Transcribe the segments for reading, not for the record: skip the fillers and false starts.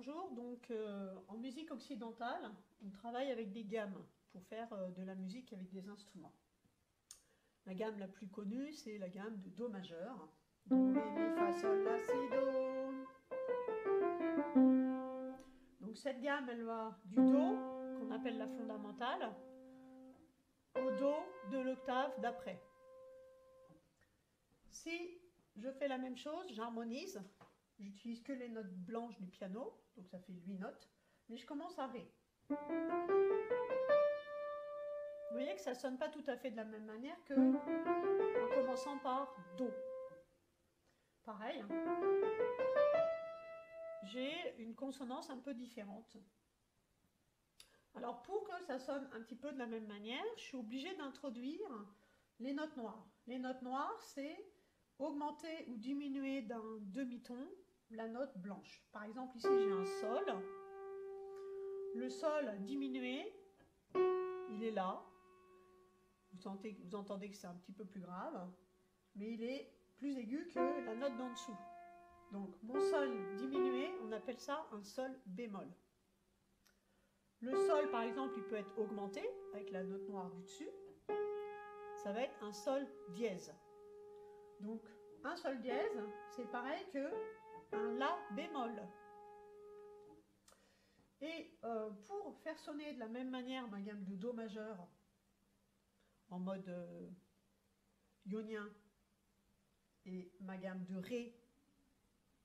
Bonjour, donc en musique occidentale, on travaille avec des gammes pour faire de la musique avec des instruments. La gamme la plus connue, c'est la gamme de Do majeur. Do, Ré, Mi, Fa, Sol, La, Si, Do. Donc cette gamme, elle va du Do, qu'on appelle la fondamentale, au Do de l'octave d'après. Si je fais la même chose, j'harmonise. J'utilise que les notes blanches du piano, donc ça fait 8 notes, mais je commence à Ré. Vous voyez que ça ne sonne pas tout à fait de la même manière que en commençant par Do. Pareil, j'ai une consonance un peu différente. Alors pour que ça sonne un petit peu de la même manière, je suis obligée d'introduire les notes noires. Les notes noires, c'est augmenter ou diminuer d'un demi-ton la note blanche. Par exemple, ici j'ai un Sol. Le Sol diminué, il est là. Vous entendez que c'est un petit peu plus grave, mais il est plus aigu que la note d'en dessous. Donc mon Sol diminué, on appelle ça un Sol bémol. Le Sol, par exemple, il peut être augmenté avec la note noire du dessus. Ça va être un Sol dièse. Donc un Sol dièse, c'est pareil que un La bémol. Et pour faire sonner de la même manière ma gamme de Do majeur en mode ionien et ma gamme de Ré,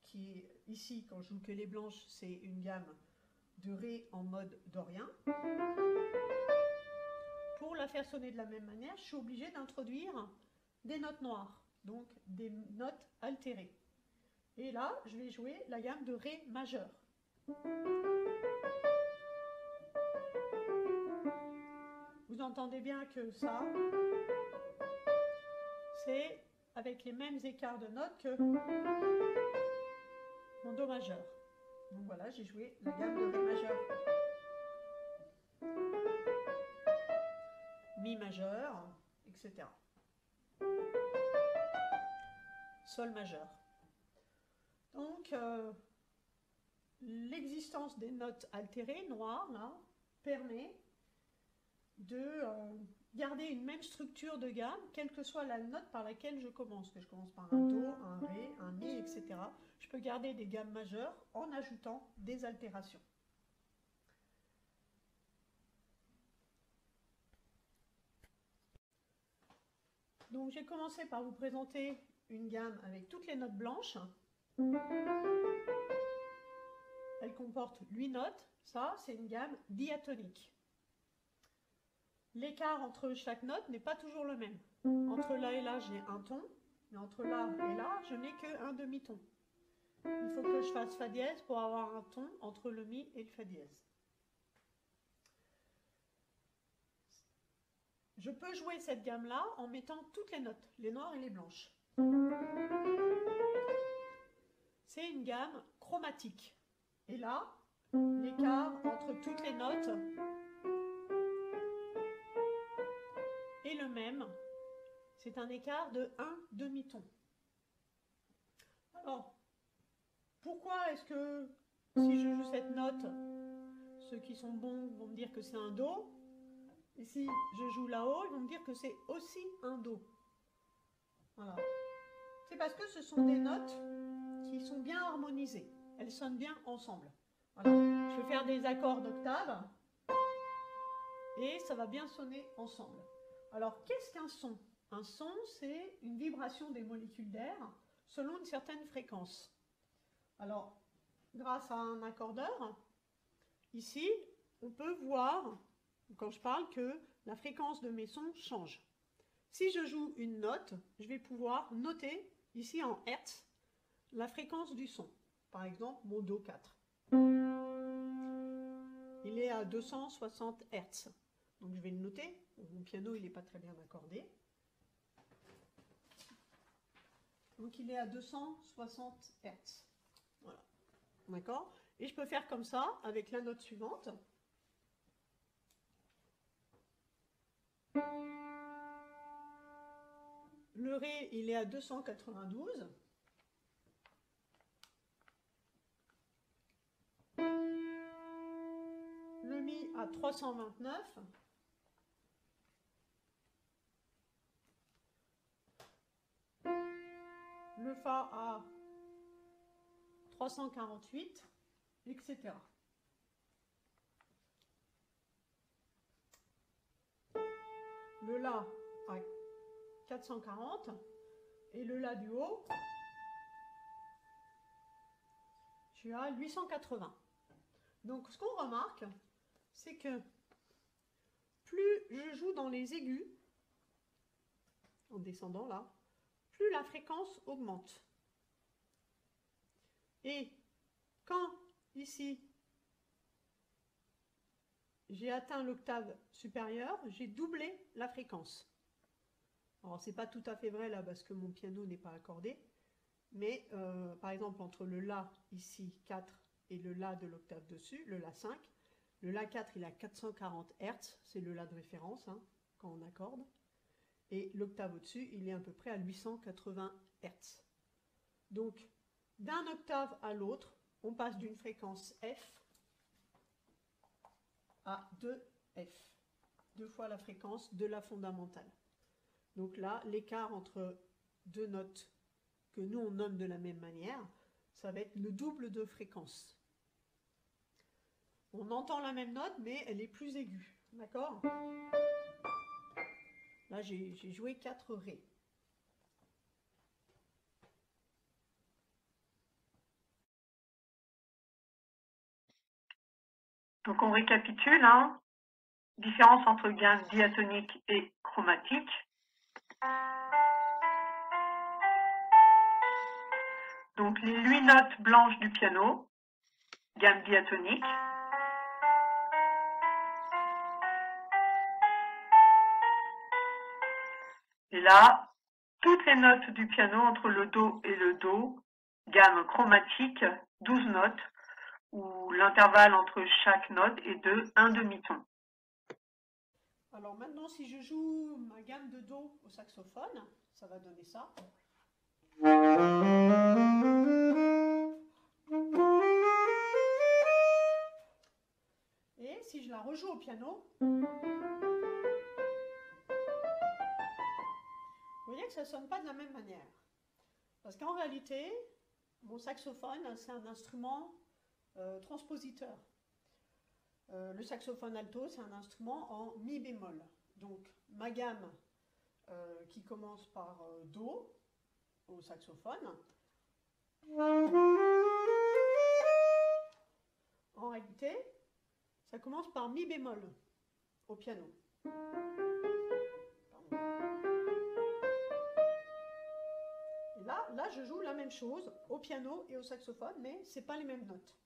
qui est ici, quand je joue que les blanches, c'est une gamme de Ré en mode dorien. Pour la faire sonner de la même manière, je suis obligée d'introduire des notes noires, donc des notes altérées. Et là, je vais jouer la gamme de Ré majeur. Vous entendez bien que ça, c'est avec les mêmes écarts de notes que mon Do majeur. Donc voilà, j'ai joué la gamme de Ré majeur. Mi majeur, etc. Sol majeur. Donc, l'existence des notes altérées, noires, là, permet de garder une même structure de gamme, quelle que soit la note par laquelle je commence. Que je commence par un Do, un Ré, un Mi, etc. Je peux garder des gammes majeures en ajoutant des altérations. Donc j'ai commencé par vous présenter une gamme avec toutes les notes blanches. Elle comporte 8 notes. Ça, c'est une gamme diatonique. L'écart entre chaque note n'est pas toujours le même. Entre là et là, j'ai un ton, mais entre là et là, je n'ai qu'un demi-ton. Il faut que je fasse Fa dièse pour avoir un ton entre le Mi et le Fa dièse. Je peux jouer cette gamme-là en mettant toutes les notes, les noires et les blanches. C'est une gamme chromatique. Et là, l'écart entre toutes les notes est le même. C'est un écart de 1 demi-ton. Alors, pourquoi est-ce que si je joue cette note, ceux qui sont bons vont me dire que c'est un Do, et si je joue là-haut, ils vont me dire que c'est aussi un Do. Voilà. C'est parce que ce sont des notes qui sont bien harmonisées. Elles sonnent bien ensemble. Voilà. Je peux faire des accords d'octave et ça va bien sonner ensemble. Alors, qu'est-ce qu'un son? Un son, c'est une vibration des molécules d'air selon une certaine fréquence. Alors, grâce à un accordeur, ici, on peut voir, quand je parle, que la fréquence de mes sons change. Si je joue une note, je vais pouvoir noter, ici en Hertz, la fréquence du son. Par exemple, mon Do 4. Il est à 260 Hertz. Donc je vais le noter. Mon piano, il n'est pas très bien accordé. Donc il est à 260 Hertz. Voilà. D'accord? Et je peux faire comme ça avec la note suivante. Le Ré, il est à 292. à 329. Le Fa à 348, etc. Le La à 440 et le La du haut, je suis à 880. Donc ce qu'on remarque, c'est que plus je joue dans les aigus, en descendant là, plus la fréquence augmente. Et quand ici, j'ai atteint l'octave supérieure, j'ai doublé la fréquence. Alors, c'est pas tout à fait vrai là parce que mon piano n'est pas accordé, mais par exemple, entre le La, ici, 4, et le La de l'octave dessus, le La 5, le La 4, il a 440 Hz, c'est le La de référence, hein, quand on accorde, et l'octave au-dessus, il est à peu près à 880 Hz. Donc, d'un octave à l'autre, on passe d'une fréquence F à 2F, deux fois la fréquence de la fondamentale. Donc là, l'écart entre deux notes que nous on nomme de la même manière, ça va être le double de fréquence. On entend la même note, mais elle est plus aiguë, d'accord? Là, j'ai joué 4 Ré. Donc on récapitule, hein. Différence entre gamme diatonique et chromatique. Donc les 8 notes blanches du piano, gamme diatonique. Et là, toutes les notes du piano entre le Do et le Do, gamme chromatique, 12 notes, où l'intervalle entre chaque note est de 1 demi-ton. Alors maintenant, si je joue ma gamme de Do au saxophone, ça va donner ça. Et si je la rejoue au piano, vous voyez que ça ne sonne pas de la même manière. Parce qu'en réalité, mon saxophone, c'est un instrument transpositeur. Le saxophone alto, c'est un instrument en mi bémol. Donc ma gamme qui commence par Do au saxophone, en réalité, ça commence par mi bémol au piano. Et là, je joue la même chose au piano et au saxophone, mais ce n'est pas les mêmes notes.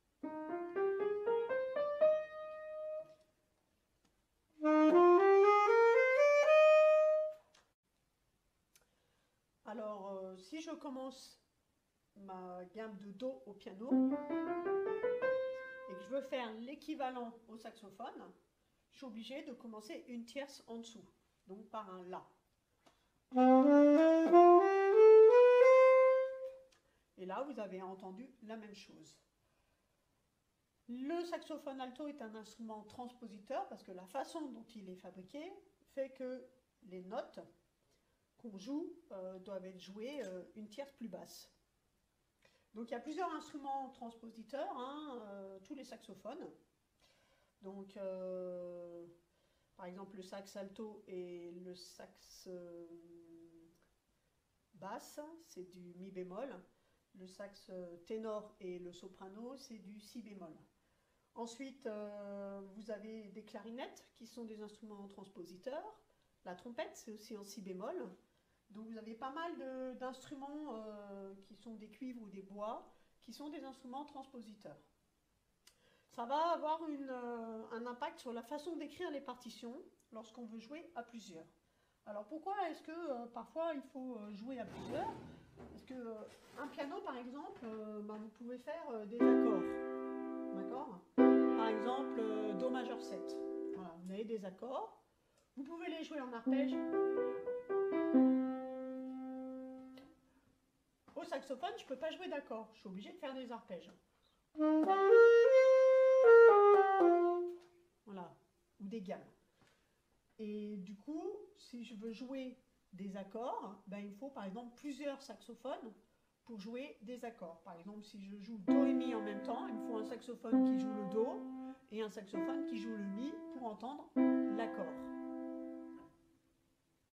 Alors, si je commence ma gamme de Do au piano et que je veux faire l'équivalent au saxophone, je suis obligée de commencer une tierce en dessous, donc par un La. Et là, vous avez entendu la même chose. Le saxophone alto est un instrument transpositeur parce que la façon dont il est fabriqué fait que les notes qu'on joue doivent être jouées une tierce plus basse. Donc il y a plusieurs instruments transpositeurs, hein, tous les saxophones. Donc par exemple le sax alto et le sax basse, c'est du mi bémol. Le sax ténor et le soprano, c'est du si bémol. Ensuite, vous avez des clarinettes qui sont des instruments transpositeurs. La trompette, c'est aussi en si bémol. Donc vous avez pas mal d'instruments qui sont des cuivres ou des bois, qui sont des instruments transpositeurs. Ça va avoir un impact sur la façon d'écrire les partitions lorsqu'on veut jouer à plusieurs. Alors pourquoi est-ce que parfois il faut jouer à plusieurs? Parce qu'un piano par exemple, vous pouvez faire des accords. D'accord? Par exemple, Do majeur 7. Voilà, vous avez des accords. Vous pouvez les jouer en arpège. Au saxophone, je ne peux pas jouer d'accords. Je suis obligée de faire des arpèges. Voilà. des gammes. Et du coup, si je veux jouer des accords, ben, il faut par exemple plusieurs saxophones pour jouer des accords. Par exemple, si je joue Do et Mi en même temps, il me faut un saxophone qui joue le Do et un saxophone qui joue le Mi pour entendre l'accord.